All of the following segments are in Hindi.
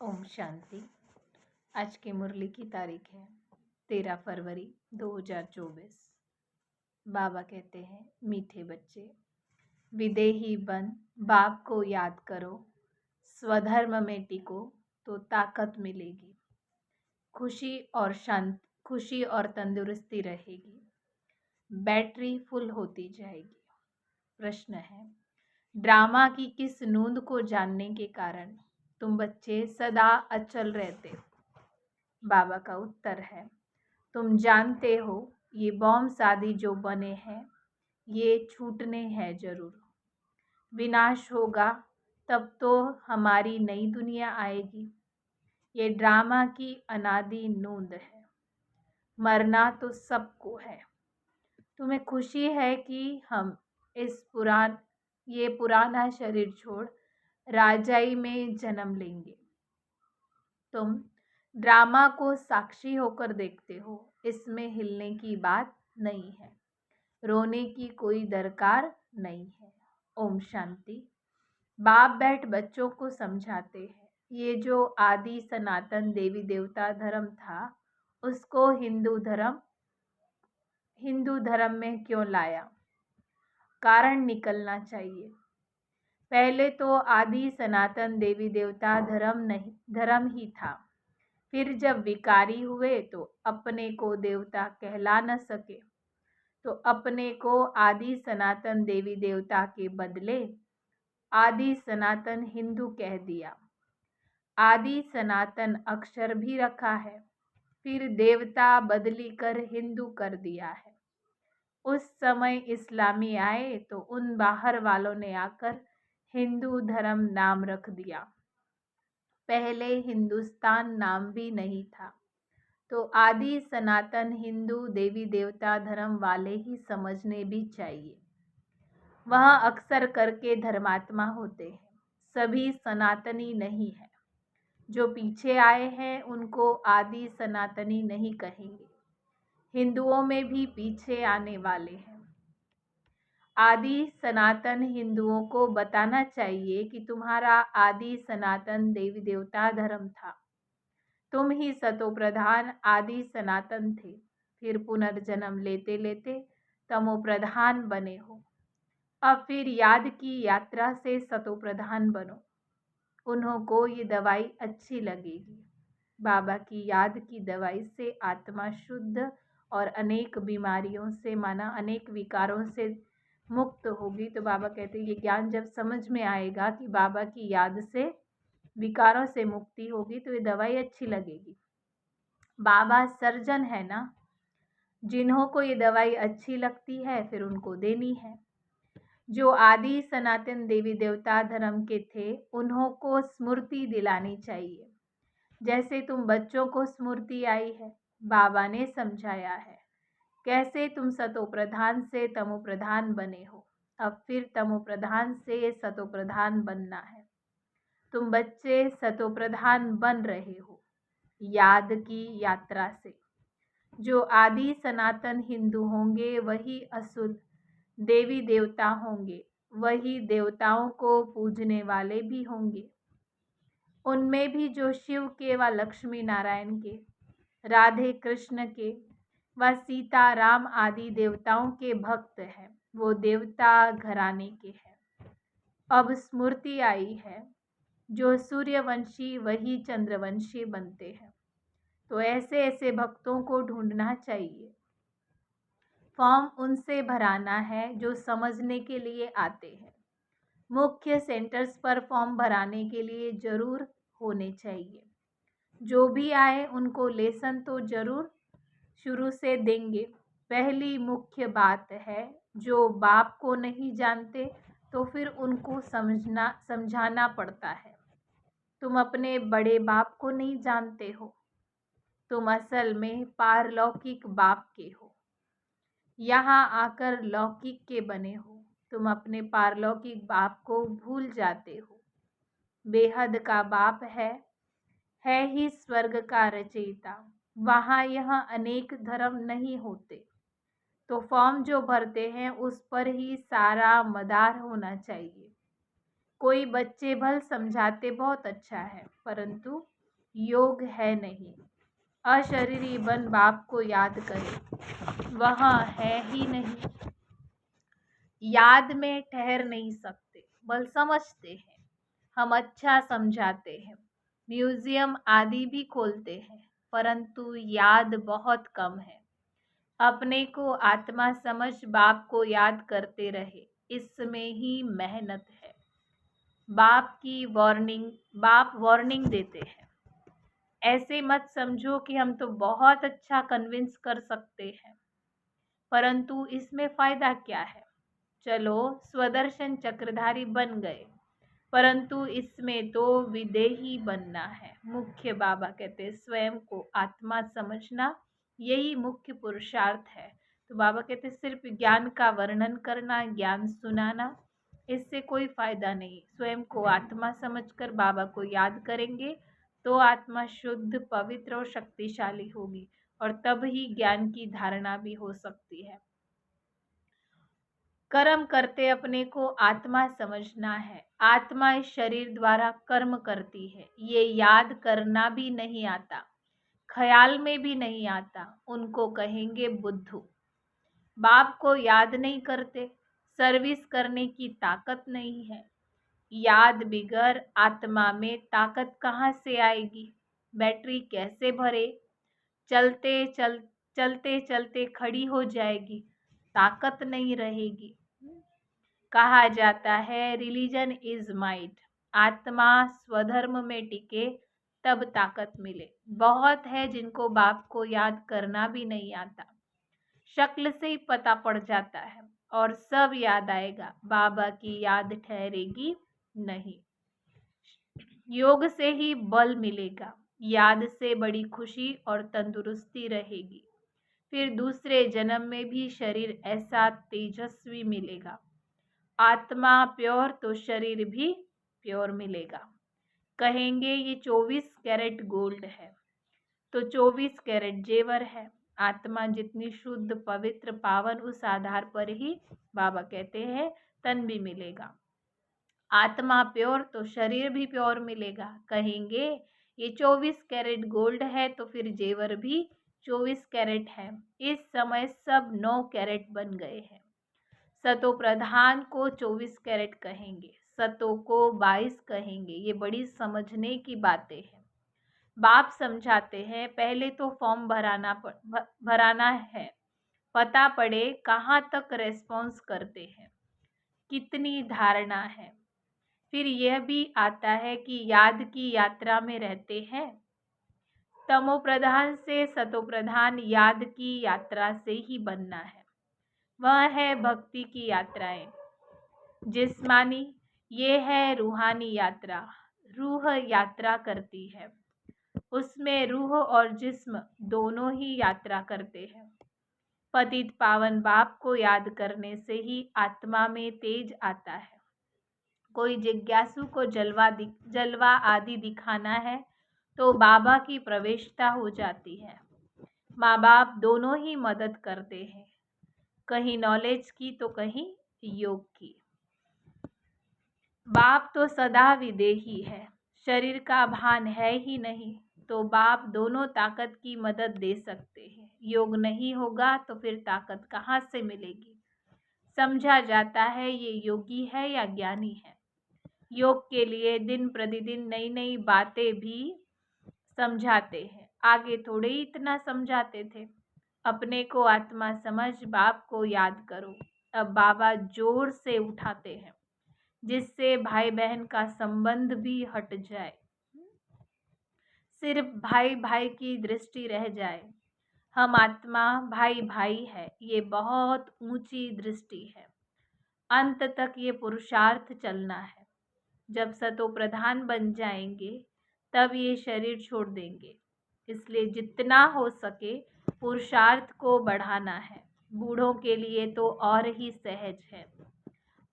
ओम शांति। आज की मुरली की तारीख है 13 फरवरी 2024। बाबा कहते हैं, मीठे बच्चे, विदेही बन बाप को याद करो, स्वधर्म में टिको तो ताकत मिलेगी, खुशी और तंदुरुस्ती रहेगी, बैटरी फुल होती जाएगी। प्रश्न है, ड्रामा की किस नूंद को जानने के कारण तुम बच्चे सदा अचल रहते हो? बाबा का उत्तर है, तुम जानते हो ये बॉम्ब आदि जो बने हैं ये छूटने हैं जरूर। विनाश होगा तब तो हमारी नई दुनिया आएगी। ये ड्रामा की अनादि नूंद है। मरना तो सबको है। तुम्हें खुशी है कि हम ये पुराना शरीर छोड़ राजाई में जन्म लेंगे। तुम ड्रामा को साक्षी होकर देखते हो, इसमें हिलने की बात नहीं है, रोने की कोई दरकार नहीं है। ओम शांति। बाप बैठ बच्चों को समझाते हैं, ये जो आदि सनातन देवी देवता धर्म था उसको हिंदू धर्म में क्यों लाया? कारण निकलना चाहिए। पहले तो आदि सनातन देवी देवता धर्म ही था। फिर जब विकारी हुए तो अपने को देवता कहला न सके तो अपने को आदि सनातन देवी देवता के बदले आदि सनातन हिंदू कह दिया। आदि सनातन अक्षर भी रखा है, फिर देवता बदली कर हिंदू कर दिया है। उस समय इस्लामी आए तो उन बाहर वालों ने आकर हिंदू धर्म नाम रख दिया। पहले हिंदुस्तान नाम भी नहीं था, तो आदि सनातन हिंदू देवी देवता धर्म वाले ही समझने भी चाहिए। वह अक्सर करके धर्मात्मा होते हैं, सभी सनातनी नहीं है। जो पीछे आए हैं उनको आदि सनातनी नहीं कहेंगे। हिंदुओं में भी पीछे आने वाले हैं। आदि सनातन हिंदुओं को बताना चाहिए कि तुम्हारा आदि सनातन देवी देवता धर्म था। तुम ही सतो प्रधान आदि सनातन थे, फिर पुनर्जन्म लेते लेते तमो प्रधान बने हो। अब फिर याद की यात्रा से सतो प्रधान बनो। उन्हों को ये दवाई अच्छी लगेगी। बाबा की याद की दवाई से आत्मा शुद्ध और अनेक बीमारियों से माना अनेक विकारों से मुक्त होगी। तो बाबा कहते हैं ये ज्ञान जब समझ में आएगा कि बाबा की याद से विकारों से मुक्ति होगी तो ये दवाई अच्छी लगेगी। बाबा सर्जन है ना, जिन्हों को ये दवाई अच्छी लगती है फिर उनको देनी है। जो आदि सनातन देवी देवता धर्म के थे उन्हों को स्मृति दिलानी चाहिए। जैसे तुम बच्चों को स्मृति आई है, बाबा ने समझाया है कैसे तुम सतो प्रधान से तमो प्रधान बने हो। अब फिर तमो प्रधान से सतो प्रधान बनना है। तुम बच्चे सतो प्रधान बन रहे हो याद की यात्रा से। जो आदि सनातन हिंदू होंगे वही असुर देवी देवता होंगे, वही देवताओं को पूजने वाले भी होंगे। उनमें भी जो शिव के व लक्ष्मी नारायण के, राधे कृष्ण के व सीता राम आदि देवताओं के भक्त हैं, वो देवता घराने के हैं। अब स्मृति आई है, जो सूर्यवंशी वही चंद्रवंशी बनते हैं। तो ऐसे ऐसे भक्तों को ढूंढना चाहिए। फॉर्म उनसे भराना है जो समझने के लिए आते हैं। मुख्य सेंटर्स पर फॉर्म भराने के लिए जरूर होने चाहिए। जो भी आए उनको लेसन तो जरूर शुरू से देंगे। पहली मुख्य बात है, जो बाप को नहीं जानते तो फिर उनको समझाना पड़ता है। तुम अपने बड़े बाप को नहीं जानते हो, तुम असल में पारलौकिक बाप के हो। यहाँ आकर लौकिक के बने हो। तुम अपने पारलौकिक बाप को भूल जाते हो। बेहद का बाप है ही स्वर्ग का रचयिता। वहाँ यह अनेक धर्म नहीं होते। तो फॉर्म जो भरते हैं उस पर ही सारा मदार होना चाहिए। कोई बच्चे भल समझाते बहुत अच्छा है, परंतु योग है नहीं। अशरीरी बन बाप को याद करे, वह है ही नहीं। याद में ठहर नहीं सकते, बल समझते हैं। हम अच्छा समझाते हैं, म्यूजियम आदि भी खोलते हैं, परंतु याद बहुत कम है। अपने को आत्मा समझ बाप को याद करते रहे, इसमें ही मेहनत है। बाप वार्निंग देते हैं, ऐसे मत समझो कि हम तो बहुत अच्छा कन्विंस कर सकते हैं, परंतु इसमें फायदा क्या है। चलो स्वदर्शन चक्रधारी बन गए, परंतु इसमें तो विदेही बनना है। मुख्य बाबा कहते हैं स्वयं को आत्मा समझना, यही मुख्य पुरुषार्थ है। तो बाबा कहते सिर्फ ज्ञान का वर्णन करना, ज्ञान सुनाना, इससे कोई फायदा नहीं। स्वयं को आत्मा समझकर बाबा को याद करेंगे तो आत्मा शुद्ध, पवित्र और शक्तिशाली होगी, और तब ही ज्ञान की धारणा भी हो सकती है। कर्म करते अपने को आत्मा समझना है। आत्मा इस शरीर द्वारा कर्म करती है, ये याद करना भी नहीं आता, ख्याल में भी नहीं आता, उनको कहेंगे बुद्धू। बाप को याद नहीं करते, सर्विस करने की ताकत नहीं है। याद बिगर आत्मा में ताकत कहाँ से आएगी, बैटरी कैसे भरे। चलते चलते खड़ी हो जाएगी, ताकत नहीं रहेगी। कहा जाता है रिलीजन इज माइट, आत्मा स्वधर्म में टिके तब ताकत मिले। बहुत है जिनको बाप को याद करना भी नहीं आता, शक्ल से ही पता पड़ जाता है, और सब याद आएगा, बाबा की याद ठहरेगी नहीं। योग से ही बल मिलेगा, याद से बड़ी खुशी और तंदुरुस्ती रहेगी। फिर दूसरे जन्म में भी शरीर ऐसा तेजस्वी मिलेगा। आत्मा प्योर तो शरीर भी प्योर मिलेगा। कहेंगे ये 24 कैरेट गोल्ड है, तो 24 कैरेट जेवर है। आत्मा जितनी शुद्ध, पवित्र, पावन, उस आधार पर ही बाबा कहते हैं तन भी मिलेगा। आत्मा प्योर तो शरीर भी प्योर मिलेगा। कहेंगे ये 24 कैरेट गोल्ड है, तो फिर जेवर भी 24 कैरेट है। इस समय सब 9 कैरेट बन गए हैं। सतो प्रधान को 24 कैरेट कहेंगे, सतो को 22 कहेंगे। ये बड़ी समझने की बातें हैं। बाप समझाते हैं पहले तो फॉर्म भराना है, पता पड़े कहाँ तक रेस्पॉन्स करते हैं, कितनी धारणा है। फिर यह भी आता है कि याद की यात्रा में रहते हैं। तमो प्रधान से सतो प्रधान याद की यात्रा से ही बनना है। वह है भक्ति की यात्राएं। जिस्मानी ये है रूहानी यात्रा, रूह यात्रा करती है, उसमें रूह और जिस्म दोनों ही यात्रा करते हैं। पतित पावन बाप को याद करने से ही आत्मा में तेज आता है। कोई जिज्ञासु को जलवा आदि दिखाना है तो बाबा की प्रवेशता हो जाती है। माँ बाप दोनों ही मदद करते हैं, कहीं नॉलेज की तो कहीं योग की। बाप तो सदा विदेही है, शरीर का भान है ही नहीं, तो बाप दोनों ताकत की मदद दे सकते हैं। योग नहीं होगा तो फिर ताकत कहाँ से मिलेगी। समझा जाता है ये योगी है या ज्ञानी है। योग के लिए दिन प्रतिदिन नई नई बातें भी समझाते हैं, आगे थोड़े ही इतना समझाते थे। अपने को आत्मा समझ बाप को याद करो। अब बाबा जोर से उठाते हैं, जिससे भाई बहन का संबंध भी हट जाए, सिर्फ भाई भाई की दृष्टि रह जाए। हम आत्मा भाई भाई है, ये बहुत ऊंची दृष्टि है। अंत तक ये पुरुषार्थ चलना है। जब सतो प्रधान बन जाएंगे तब ये शरीर छोड़ देंगे, इसलिए जितना हो सके पुरुषार्थ को बढ़ाना है। बूढ़ों के लिए तो और ही सहज है।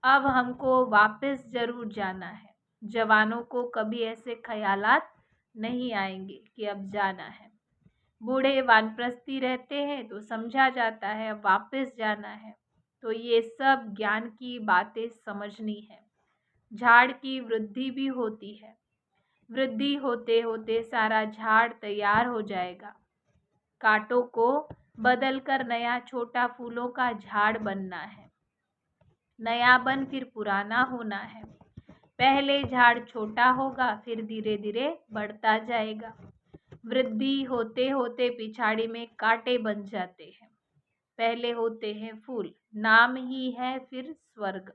अब हमको वापस जरूर जाना है। जवानों को कभी ऐसे ख्यालात नहीं आएंगे कि अब जाना है। बूढ़े वानप्रस्थी रहते हैं तो समझा जाता है अब वापस जाना है। तो ये सब ज्ञान की बातें समझनी है। झाड़ की वृद्धि भी होती है। वृद्धि होते होते सारा झाड़ तैयार हो जाएगा। कांटों को बदलकर नया छोटा फूलों का झाड़ बनना है। नया बन फिर पुराना होना है। पहले झाड़ छोटा होगा, फिर धीरे धीरे बढ़ता जाएगा। वृद्धि होते होते पिछाड़ी में कांटे बन जाते हैं। पहले होते हैं फूल, नाम ही है फिर स्वर्ग।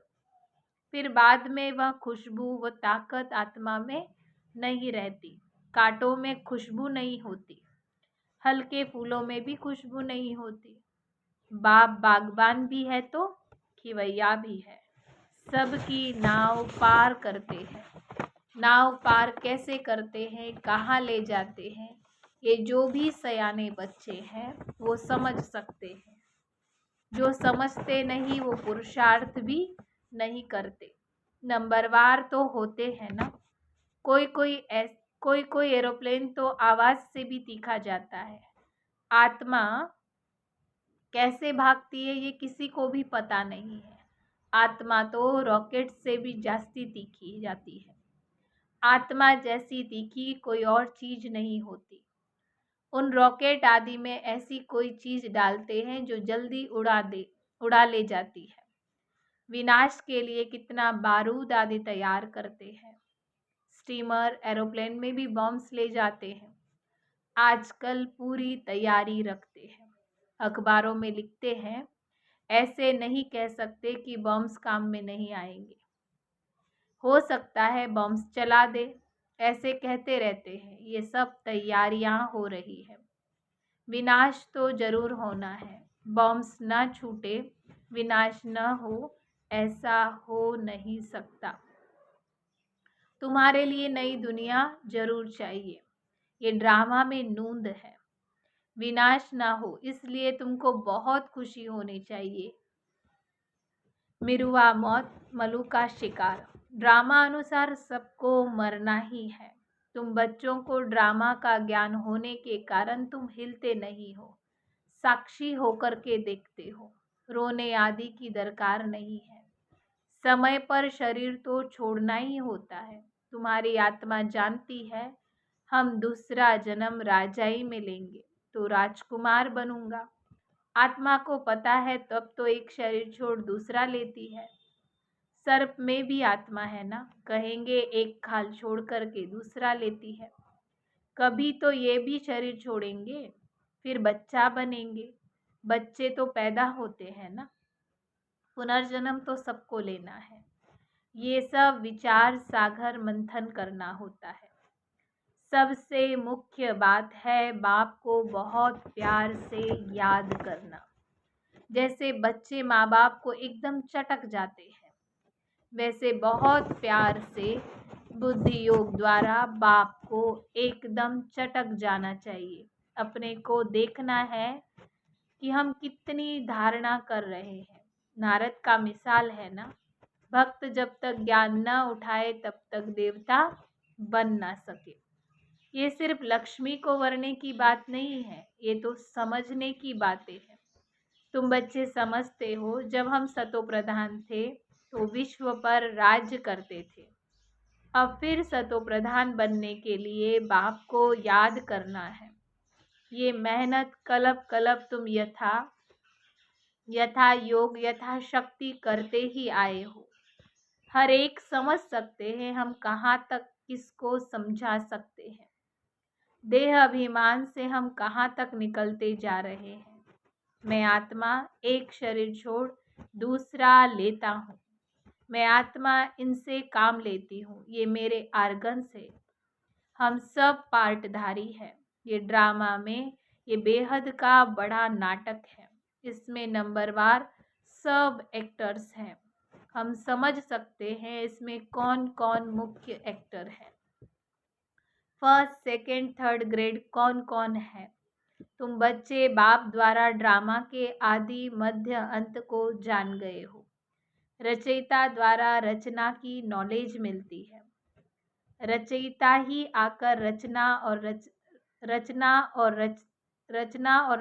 फिर बाद में वह खुशबू व ताकत आत्मा में नहीं रहती। कांटों में खुशबू नहीं होती, हल्के फूलों में भी खुशबू नहीं होती। बाप बागबान भी है तो खिवैया भी है। सबकी नाव पार करते हैं। नाव पार कैसे करते हैं, कहाँ ले जाते हैं, ये जो भी सयाने बच्चे हैं वो समझ सकते हैं। जो समझते नहीं वो पुरुषार्थ भी नहीं करते। नंबरवार तो होते हैं ना। कोई एरोप्लेन तो आवाज से भी तीखा जाता है। आत्मा कैसे भागती है ये किसी को भी पता नहीं है। आत्मा तो रॉकेट से भी जास्ती तीखी जाती है। आत्मा जैसी तीखी कोई और चीज नहीं होती। उन रॉकेट आदि में ऐसी कोई चीज डालते हैं जो जल्दी उड़ा ले जाती है। विनाश के लिए कितना बारूद आदि तैयार करते हैं। स्टीमर एरोप्लेन में भी बॉम्ब्स ले जाते हैं। आजकल पूरी तैयारी रखते हैं। अखबारों में लिखते हैं, ऐसे नहीं कह सकते कि बॉम्ब्स काम में नहीं आएंगे। हो सकता है बॉम्ब्स चला दे, ऐसे कहते रहते हैं। ये सब तैयारियां हो रही है। विनाश तो जरूर होना है। बॉम्ब्स न छूटे, विनाश न हो, ऐसा हो नहीं सकता। तुम्हारे लिए नई दुनिया जरूर चाहिए। ये ड्रामा में नूंद है। विनाश ना हो इसलिए तुमको बहुत खुशी होनी चाहिए। मिरुआ मौत, मलू का शिकार। ड्रामा अनुसार सबको मरना ही है। तुम बच्चों को ड्रामा का ज्ञान होने के कारण तुम हिलते नहीं हो, साक्षी होकर के देखते हो। रोने आदि की दरकार नहीं है। समय पर शरीर तो छोड़ना ही होता है। तुम्हारी आत्मा जानती है, हम दूसरा जन्म राजाई में लेंगे तो राजकुमार बनूंगा। आत्मा को पता है तब तो एक शरीर छोड़ दूसरा लेती है। सर्प में भी आत्मा है ना, कहेंगे एक खाल छोड़ करके दूसरा लेती है। कभी तो ये भी शरीर छोड़ेंगे, फिर बच्चा बनेंगे। बच्चे तो पैदा होते हैं ना। पुनर्जन्म तो सबको लेना है। ये सब विचार सागर मंथन करना होता है। सबसे मुख्य बात है बाप को बहुत प्यार से याद करना। जैसे बच्चे माँ बाप को एकदम चटक जाते हैं, वैसे बहुत प्यार से बुद्धि योग द्वारा बाप को एकदम चटक जाना चाहिए। अपने को देखना है कि हम कितनी धारणा कर रहे हैं। नारद का मिसाल है ना। भक्त जब तक ज्ञान न उठाए तब तक देवता बन ना सके। ये सिर्फ लक्ष्मी को वरने की बात नहीं है, ये तो समझने की बातें हैं। तुम बच्चे समझते हो, जब हम सतो प्रधान थे तो विश्व पर राज्य करते थे। अब फिर सतो प्रधान बनने के लिए बाप को याद करना है। ये मेहनत कलब कलब तुम यथा योग यथा शक्ति करते ही आए हो। हर एक समझ सकते हैं हम कहाँ तक किसको समझा सकते हैं। देह अभिमान से हम कहाँ तक निकलते जा रहे हैं। मैं आत्मा एक शरीर छोड़ दूसरा लेता हूँ। मैं आत्मा इनसे काम लेती हूँ। ये मेरे आर्गन से। हम सब पार्टधारी हैं। ये ड्रामा में ये बेहद का बड़ा नाटक है। इसमें नंबरवार सब एक्टर्स हैं। हम समझ सकते हैं इसमें कौन कौन मुख्य एक्टर है। फर्स्ट सेकंड थर्ड ग्रेड कौन कौन है। तुम बच्चे बाप द्वारा ड्रामा के आदि मध्य अंत को जान गए हो। रचयिता द्वारा रचना की नॉलेज मिलती है। रचयिता ही आकर रचता और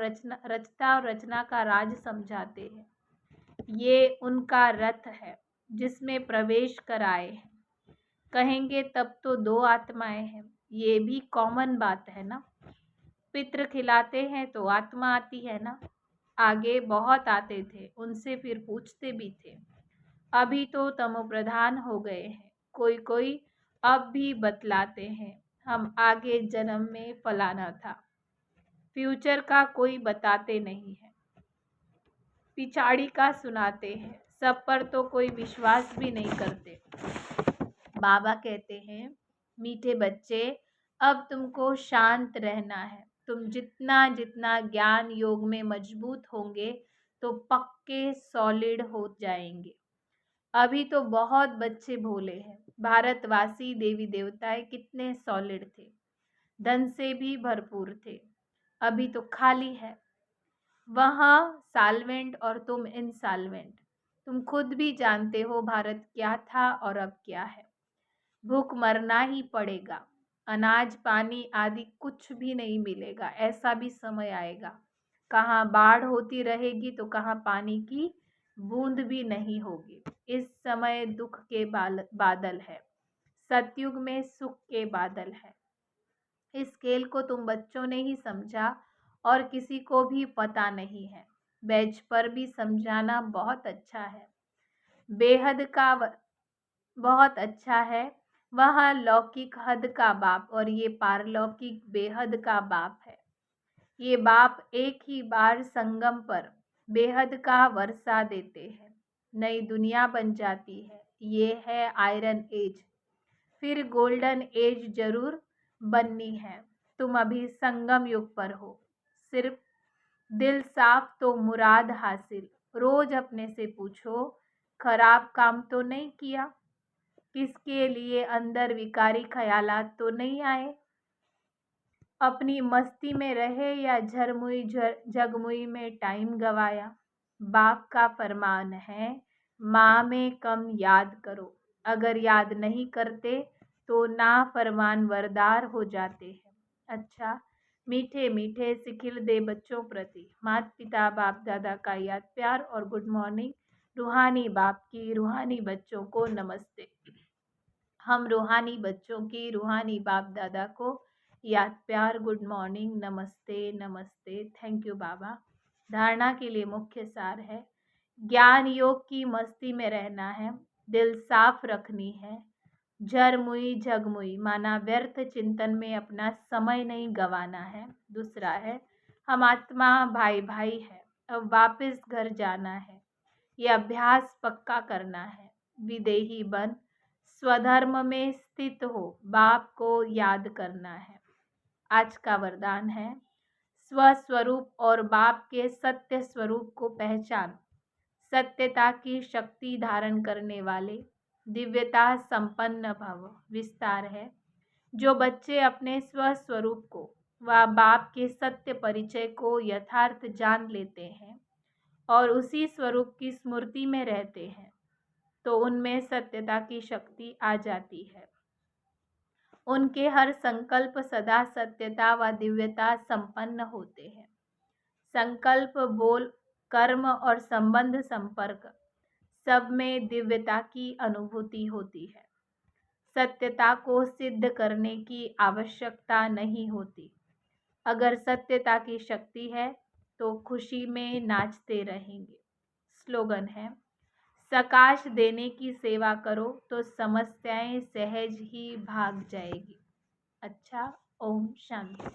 रचना का राज समझाते हैं। ये उनका रथ है जिसमें प्रवेश कराए हैं। कहेंगे तब तो 2 आत्माएं हैं, ये भी कॉमन बात है ना। पितृ खिलाते हैं तो आत्मा आती है ना। आगे बहुत आते थे, उनसे फिर पूछते भी थे। अभी तो तमो प्रधान हो गए हैं, कोई कोई अब भी बतलाते हैं, हम आगे जन्म में फलाना था। फ्यूचर का कोई बताते नहीं है, पिछाड़ी का सुनाते हैं, सब पर तो कोई विश्वास भी नहीं करते। बाबा कहते हैं, मीठे बच्चे, अब तुमको शांत रहना है। तुम जितना जितना ज्ञान योग में मजबूत होंगे तो पक्के सॉलिड हो जाएंगे। अभी तो बहुत बच्चे भोले हैं। भारतवासी देवी देवताएं कितने सॉलिड थे, धन से भी भरपूर थे। अभी तो खाली है, वहाँ साल्वेंट और तुम इनसाल्वेंट। तुम खुद भी जानते हो भारत क्या था और अब क्या है। भूख मरना ही पड़ेगा, अनाज पानी आदि कुछ भी नहीं मिलेगा। ऐसा भी समय आएगा, कहाँ बाढ़ होती रहेगी तो कहाँ पानी की बूंद भी नहीं होगी। इस समय दुख के बादल है, सतयुग में सुख के बादल है। इस खेल को तुम बच्चों ने ही समझा और किसी को भी पता नहीं है। बैच पर भी समझाना बहुत अच्छा है, बेहद का बहुत अच्छा है। वह लौकिक हद का बाप और ये पारलौकिक बेहद का बाप है। ये बाप एक ही बार संगम पर बेहद का वर्षा देते हैं, नई दुनिया बन जाती है। ये है आयरन एज, फिर गोल्डन एज जरूर बननी है। तुम अभी संगम युग पर हो, सिर्फ दिल साफ तो मुराद हासिल। रोज अपने से पूछो, खराब काम तो नहीं किया, किसके लिए अंदर विकारी ख्यालात तो नहीं आए, अपनी मस्ती में रहे या झरमुई जगमुई में टाइम गवाया। बाप का फरमान है, माँ में कम याद करो। अगर याद नहीं करते तो ना फरमान वरदार हो जाते हैं। अच्छा, मीठे मीठे सिखिल दे बच्चों प्रति माता पिता बाप दादा का याद प्यार और गुड मॉर्निंग। रूहानी बाप की रूहानी बच्चों को नमस्ते। हम रूहानी बच्चों की रूहानी बाप दादा को याद प्यार गुड मॉर्निंग नमस्ते नमस्ते। थैंक यू बाबा। धारणा के लिए मुख्य सार है, ज्ञान योग की मस्ती में रहना है, दिल साफ रखनी है, झरमुई झगमुई माना व्यर्थ चिंतन में अपना समय नहीं गंवाना है। दूसरा है, हम आत्मा भाई भाई है, अब वापस घर जाना है, ये अभ्यास पक्का करना है। विदेही बन स्वधर्म में स्थित हो, बाप को याद करना है। आज का वरदान है, स्वस्वरूप और बाप के सत्य स्वरूप को पहचान। सत्यता की शक्ति धारण करने वाले दिव्यता संपन्न भव। विस्तार है, जो बच्चे अपने स्वस्वरूप को व बाप के सत्य परिचय को यथार्थ जान लेते हैं और उसी स्वरूप की स्मृति में रहते हैं तो उनमें सत्यता की शक्ति आ जाती है। उनके हर संकल्प सदा सत्यता व दिव्यता संपन्न होते हैं। संकल्प, बोल, कर्म और संबंध संपर्क सब में दिव्यता की अनुभूति होती है। सत्यता को सिद्ध करने की आवश्यकता नहीं होती। अगर सत्यता की शक्ति है तो खुशी में नाचते रहेंगे। स्लोगन है, सकाश देने की सेवा करो तो समस्याएं सहज ही भाग जाएगी। अच्छा, ओम शांति।